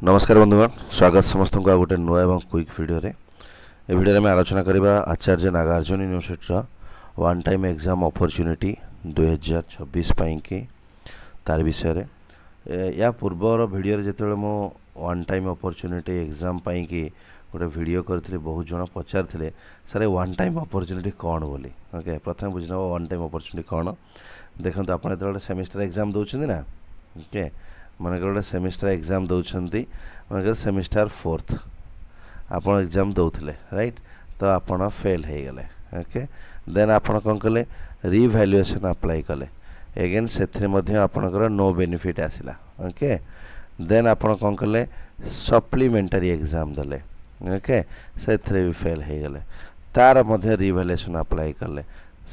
नमस्कार बंधुगण, स्वागत समस्त को गोटे नुआ एवं क्विक वीडियो रे। ए वीडियो में आलोचना करबा Acharya Nagarjuna university one time exam opportunity 2026 पई की तार विषय रे। या पूर्वर वीडियो जिते मो वन टाइम अपॉर्चुनिटी एग्जाम पई की गोटे वीडियो करथिले, बहुत जन पचारथिले सर वन टाइम अपॉर्चुनिटी कौन बोली। ओके, प्रथम बुझना वन टाइम अपॉर्चुनिटी कौन। देखंतु आपण जेते सेमेस्टर एग्जाम दउछन ना, ओके, मन गोटे सेमिस्टर एग्जाम दौरान मन सेमिस्टर फोर्थ आप एग्जाम दौले राइट, तो आपड़ फेल हो गले। ओके, देन आप कौन कले रिभैल्युएसन अप्लाई कले, एगेन से आपणकर नो बेनिफिट आसला। ओके, देन आप कौन कले सप्लीमेंटारी एग्जाम देले। ओके, से भी फेल हो गले, तार रिभैल्युएसन अप्लाई कले,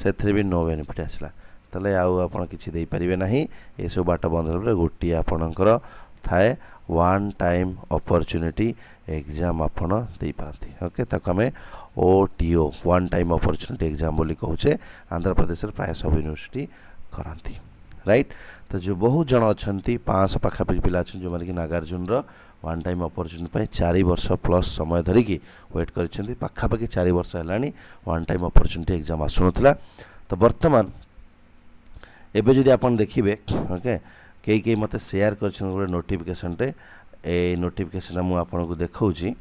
से भी नो बेनिफिट आसला। ताले आउ आपण किछि देई परिबे नाही। ए सब बाट बंद होले गोटी आपणकर थाए वन टाइम अपॉर्चुनिटी एग्जाम आपण देई पारंती। ओके, ताको हमें ओटीओ वन टाइम अपॉर्चुनिटी एग्जाम बोली कहूचे। आंध्र प्रदेश रे प्राय सब यूनिवर्सिटी करांती राइट। तो जो बहुत जन अछंती 500 पाखापाखि पिला अछन जो माने कि नागार्जुन रो वन टाइम अपॉर्चुनिटी पे 4 वर्ष प्लस समय धरी की वेट करिसेंती। पाखापाखि 4 वर्ष हलानी वन टाइम अपॉर्चुनिटी एग्जाम आसुनथला। तो वर्तमान एबे जदि आपन देखिबे, ओके, कई मते शेयर करछन गोटे नोटिफिकेशन टे। ए नोटिफिकेशन मु आपन को देखाउची।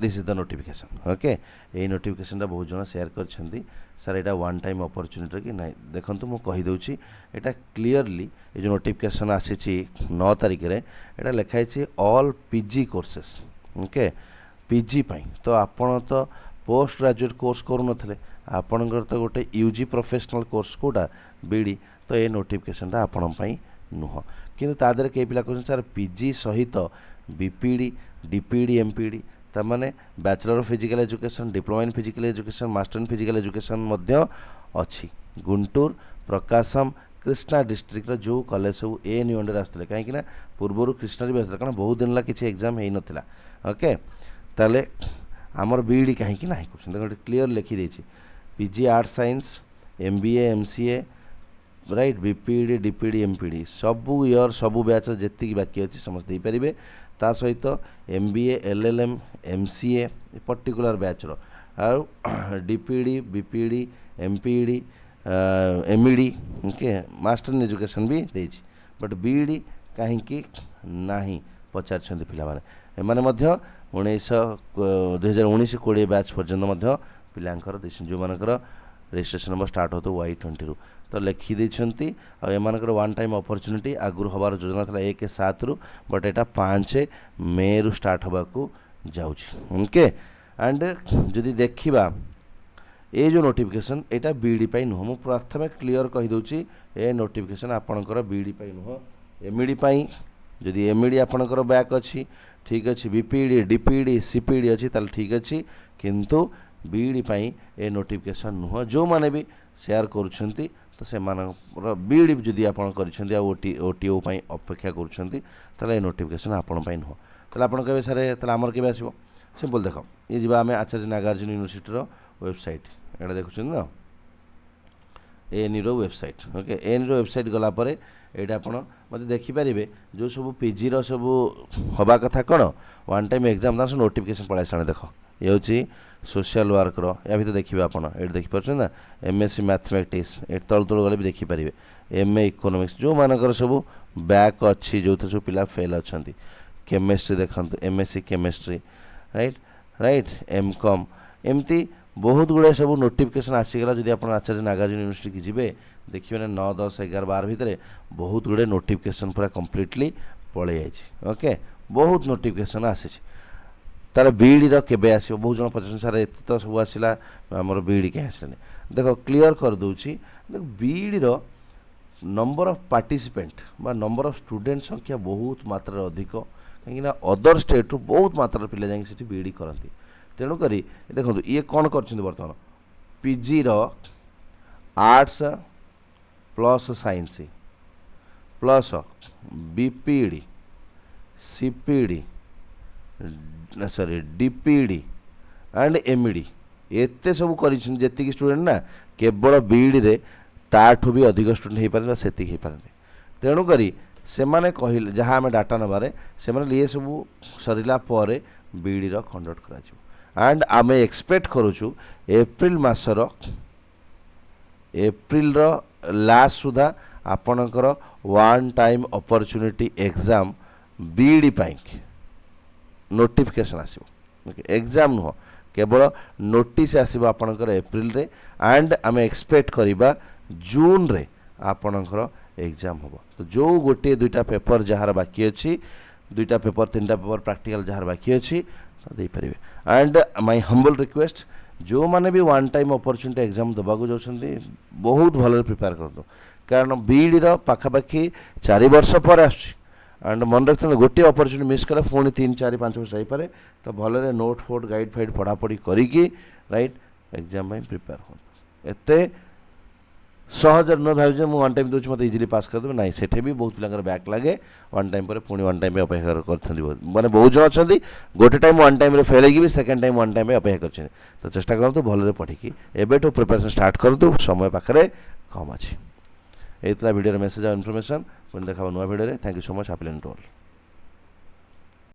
This is the notification. Okay, ए नोटिफिकेशन बहुत जन शेयर करछंती सर एटा वन टाइम अपॉर्चुनिटी कि नहीं। देखंतु मु कहि दउची एटा क्लियरली ए जो नोटिफिकेशन आसीची 9 तारिख रे एटा लिखाइ छी all PG courses. Okay, PG पई तो आपन तो पोस्ट ग्रेजुएट कोर्स करू नथले, आपणकर तो गोटे यूजी प्रोफेशनल कोर्स कोटा बीडी, तो ये नोटिफिकेशन आपण पई नुह। किंतु तादर के पिला कहन सर पीजी सहित बीपीडी डीपीडी एमपीडी त माने bachelor of physical education, diploma in physical education, master in physical education मध्य अछि। गुंटूर प्रकाशम कृष्णा डिस्ट्रिक्ट जो कॉलेज सब एएनयू अंडर आसले, कहीं ना पूर्वर कृष्णा भी आसला, कारण बहुत दिन ला किसी एग्जाम है नथिला। ओके, ताले आमर बीडी कहीं ना गोटे क्लियर लिखि देछि PG art science, MBA, MCA, right, BPEd DPEd MPEd सबू ईयर सबू बैच जेतिक बाकी अच्छी समस्त दे पारे। ता सहित MBA, LLM, MCA particular batch रो आउ DPEd BPEd MPEd MEd, okay, master in education भी देछि। बट बीडी कहीं नाही पचार पिला माने एमाने मध्य 2019-20 बैच पर्यंत पिलांकर जो मानकर रजिस्ट्रेशन नंबर स्टार्ट होतो Y20 रु तो लिखि देछंती। आ एमानकर वन टाइम अपॉर्चुनिटी आगुर हबार योजना था 1/7 रु, बट एटा 5 मे रु स्टार्ट होबा को जाउची। ओके, एंड जदि देखिबा ए जो नोटिफिकेशन एटा बीडी पई नुह। मु प्रथमे क्लियर कहि दउची ए नोटिफिकेशन आपनकर बीडी पई नुह, एमईडी पई। जदि एमईडी आपनकर बैक अछि ठीक अछि, बीपीडी डीपीडी सीपीडी अछि ताल ठीक अछि, किंतु बीडी पई ए नोटिफिकेशन नुह। जो माने भी शेयर करूछंती तो से मानकर बीडी जदि आपन करिछंती आ ओटीओ पई अपेक्षा करूछंती ताले ए नोटिफिकेशन आपन पई नुह। ताले आपन कहबे सर ताले हमर केबे आसीबो। सिंपल देखो, ये जिबा हमें आचार्य नागार्जुन यूनिवर्सिटी रो वेबसाइट एटा देखुछन ना, एएनयू रो वेबसाइट। ओके, एएनयू रो वेबसाइट गला परे एटा आपण मते देखि परिबे जो सब पीजी रो सब हबा कथा कोन वन टाइम एग्जाम ना सब नोटिफिकेशन पळाय साने। देखो, ये होची सोशल वर्क रो, या भीतर देखिबे आपण एट देखि परछन ना, एमएससी मैथमेटिक्स एट तल तल गले भी देखि परिबे, एमए इकोनॉमिक्स जो मानकर सब बैक अछि जो सब पिला फेल अछंती। केमिस्ट्री देखंतु MSc chemistry, right right, MCom एमती बहुत गुड़े सब नोटिफिकेशन आसीगला। जदि आप आचार्य नागार्जुन यूनिवर्सिटी की जिबे देखिए 9, 10, 11, 12 भितर बहुत गुड़े नोटिफिकेशन पूरा कम्प्लीटली पलि जाइए। ओके, बहुत नोटिफिकेशन आसी तार बीडी रो केबे आसीबो। बहुत जन पचास सारे एत तो सब आसिला हमर बीडी के आसले। देखो क्लियर कर दूची, देखो बीडी रो नंबर ऑफ पार्टिसिपेंट बा नंबर ऑफ स्टूडेंट संख्या बहुत मात्रा अधिक, कहीं ना अदर स्टेट रो बहुत मात्रा पिला जाई सेठी बीडी करंती। तेणुक देखो ये कौन कर बर्तमान पीजी रो arts plus science plus BPEd CPEd sorry DPEd and MEd एते सब कर स्टूडेंट ना केवल बीडी रे ताठू भी अधिक स्टूडेंट हो पारे सेतिक हो पारे। तेणुक सेमाने कहिले जहाँ आम डाटा नबारे से ये सब सरला बीडी कंडक्ट करा एंड आम एक्सपेक्ट करूँ एप्रिल मासर एप्रिल लास्ट सुधा आपणकर वन टाइम अपॉर्चुनिटी एग्जाम बीडी पाइक नोटिफिकेशन आसो एग्जाम नुह केवल नोटिस आसो आपणकर एप्रिल रे एंड आम एक्सपेक्ट करवा जून रे आपणकर एग्जाम हम तो जो गोटे दुईटा पेपर जार बाकी अच्छी दुईटा पेपर तीन पेपर प्रैक्टिकल जार बाकी अच्छी तो दे पारे एंड माय हम्बल रिक्वेस्ट जो मैंने भी वन टाइम अपॉर्चुनिटी एग्जाम देवाक जाऊँगी बहुत भल प्रिपेयर कर कारण बीडी पाखापाखि 4 वर्ष पर एंड मन रखते गोटे अपॉर्चुनिटी मिस कले पुणी 3 4 5 वर्ष जापे तो भल नोट फोट गाइड फाइड पढ़ापढ़ी करी राइट एग्जाम प्रिपेयर हो एते सहज न भाव मुझे वन टाइम दूसरी मत इजिली पास करदेवे ना से भी बहुत पिला बैक लगे वन टाइम पर पुणी वन टाइम अपेक्षा कर मैंने बहुत जन अच्छा गोटे टाइम वन टाइम फेल होगी सेकेंड टाइम वन टाइम अपेक्षा कर तो चेष्टा करूँ भल पढ़ी एबेठू प्रिपरेशन स्टार्ट करूँ समय पाखे कम अच्छी ये वीडियो मेसेज और इनफॉरमेशन पुणी देखा नुआ video thank you so much happy learning to all.